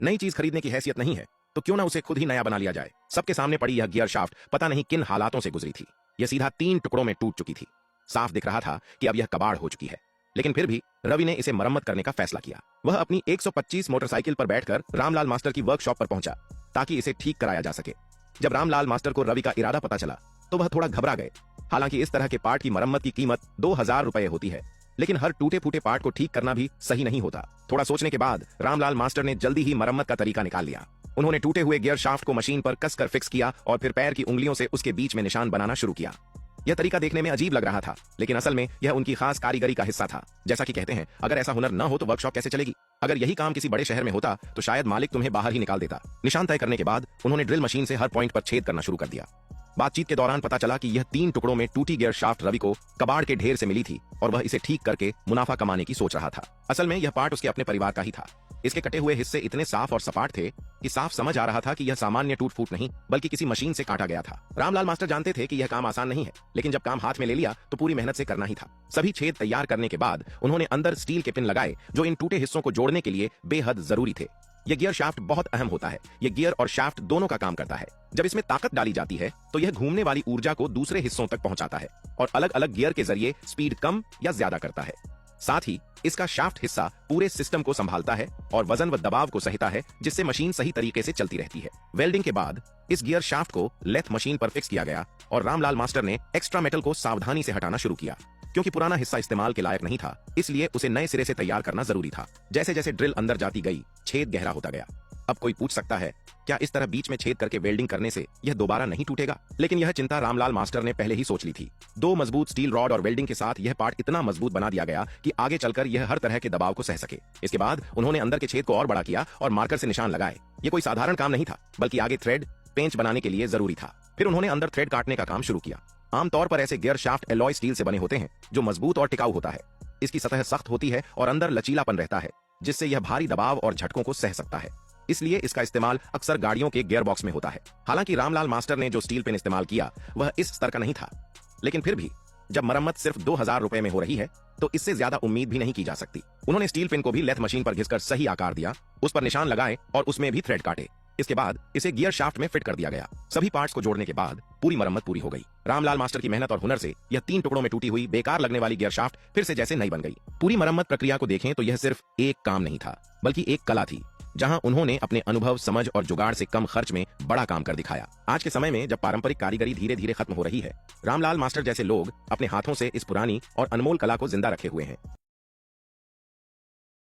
नई चीज खरीदने की हैसियत नहीं है तो क्यों ना उसे खुद ही नया बना लिया जाए। सबके सामने पड़ी यह गियर शाफ्ट पता नहीं किन हालातों से गुजरी थी। यह सीधा 3 टुकड़ों में टूट चुकी थी। साफ दिख रहा था कि अब यह कबाड़ हो चुकी है, लेकिन फिर भी रवि ने इसे मरम्मत करने का फैसला किया। वह अपनी 125 मोटरसाइकिल पर बैठकर रामलाल मास्टर की वर्कशॉप पर पहुंचा ताकि इसे ठीक कराया जा सके। जब रामलाल मास्टर को रवि का इरादा पता चला तो वह थोड़ा घबरा गए। हालांकि इस तरह के पार्ट की मरम्मत की कीमत 2000 रुपए होती है, लेकिन हर टूटे फूटे पार्ट को ठीक करना भी सही नहीं होता। थोड़ा सोचने के बाद रामलाल मास्टर ने जल्दी ही मरम्मत का तरीका निकाल लिया। उन्होंने टूटे हुए गियर शाफ्ट को मशीन पर कसकर फिक्स किया और फिर पैर की उंगलियों से उसके बीच में निशान बनाना शुरू किया। यह तरीका देखने में अजीब लग रहा था, लेकिन असल में यह उनकी खास कारीगरी का हिस्सा था। जैसा कि कहते हैं, अगर ऐसा हुनर न हो तो वर्कशॉप कैसे चलेगी। अगर यही काम किसी बड़े शहर में होता तो शायद मालिक तुम्हें बाहर ही निकाल देता। निशान तय करने के बाद उन्होंने ड्रिल मशीन से हर पॉइंट पर छेद करना शुरू कर दिया। बातचीत के दौरान पता चला कि यह 3 टुकड़ों में टूटी गियर शाफ्ट रवि को कबाड़ के ढेर से मिली थी और वह इसे ठीक करके मुनाफा कमाने की सोच रहा था। असल में यह पार्ट उसके अपने परिवार का ही था। इसके कटे हुए हिस्से इतने साफ और सपाट थे कि साफ समझ आ रहा था कि यह सामान्य टूट फूट नहीं बल्कि किसी मशीन से काटा गया था। रामलाल मास्टर जानते थे कि यह काम आसान नहीं है, लेकिन जब काम हाथ में ले लिया तो पूरी मेहनत से करना ही था। सभी छेद तैयार करने के बाद उन्होंने अंदर स्टील के पिन लगाए जो इन टूटे हिस्सों को जोड़ने के लिए बेहद जरूरी थे। यह गियर शाफ्ट बहुत अहम होता है। यह गियर और शाफ्ट दोनों का काम करता है। जब इसमें ताकत डाली जाती है तो यह घूमने वाली ऊर्जा को दूसरे हिस्सों तक पहुंचाता है और अलग अलग गियर के जरिए स्पीड कम या ज्यादा करता है। साथ ही इसका शाफ्ट हिस्सा पूरे सिस्टम को संभालता है और वजन व दबाव को सहता है, जिससे मशीन सही तरीके से चलती रहती है। वेल्डिंग के बाद इस गियर शाफ्ट को लेथ मशीन पर फिक्स किया गया और रामलाल मास्टर ने एक्स्ट्रा मेटल को सावधानी से हटाना शुरू किया। क्योंकि पुराना हिस्सा इस्तेमाल के लायक नहीं था, इसलिए उसे नए सिरे से तैयार करना जरूरी था। जैसे जैसे ड्रिल अंदर जाती गई, छेद गहरा होता गया। अब कोई पूछ सकता है, क्या इस तरह बीच में छेद करके वेल्डिंग करने से यह दोबारा नहीं टूटेगा? लेकिन यह चिंता रामलाल मास्टर ने पहले ही सोच ली थी। 2 मजबूत स्टील रॉड और वेल्डिंग के साथ यह पार्ट इतना मजबूत बना दिया गया कि आगे चलकर यह हर तरह के दबाव को सह सके। इसके बाद उन्होंने अंदर के छेद को और बड़ा किया और मार्कर से निशान लगाए। यह कोई साधारण काम नहीं था, बल्कि आगे थ्रेड पेंच बनाने के लिए जरूरी था। फिर उन्होंने अंदर थ्रेड काटने का काम शुरू किया। आमतौर पर ऐसे गियर शाफ्ट एलॉय स्टील से बने होते हैं जो मजबूत और टिकाऊ होता है। इसकी सतह सख्त होती है और अंदर लचीलापन रहता है, जिससे यह भारी दबाव और झटकों को सह सकता है। इसलिए इसका इस्तेमाल अक्सर गाड़ियों के गियर बॉक्स में होता है। हालांकि रामलाल मास्टर ने जो स्टील पिन इस्तेमाल किया वह इस स्तर का नहीं था, लेकिन फिर भी जब मरम्मत सिर्फ 2000 रुपए में हो रही है तो इससे ज्यादा उम्मीद भी नहीं की जा सकती। उन्होंने स्टील पिन को भी लेथ मशीन पर घिसकर सही आकार दिया, उस पर निशान लगाए और उसमें भी थ्रेड काटे। इसके बाद इसे गियर शाफ्ट में फिट कर दिया गया। सभी पार्ट्स को जोड़ने के बाद पूरी मरम्मत पूरी हो गई। रामलाल मास्टर की मेहनत और हुनर से यह 3 टुकड़ों में टूटी हुई बेकार लगने वाली गियर शाफ्ट फिर से जैसे नई बन गई। पूरी मरम्मत प्रक्रिया को देखें तो यह सिर्फ एक काम नहीं था, बल्कि एक कला थी, जहां उन्होंने अपने अनुभव, समझ और जुगाड़ से कम खर्च में बड़ा काम कर दिखाया। आज के समय में जब पारंपरिक कारीगरी धीरे धीरे खत्म हो रही है, रामलाल मास्टर जैसे लोग अपने हाथों से इस पुरानी और अनमोल कला को जिंदा रखे हुए हैं।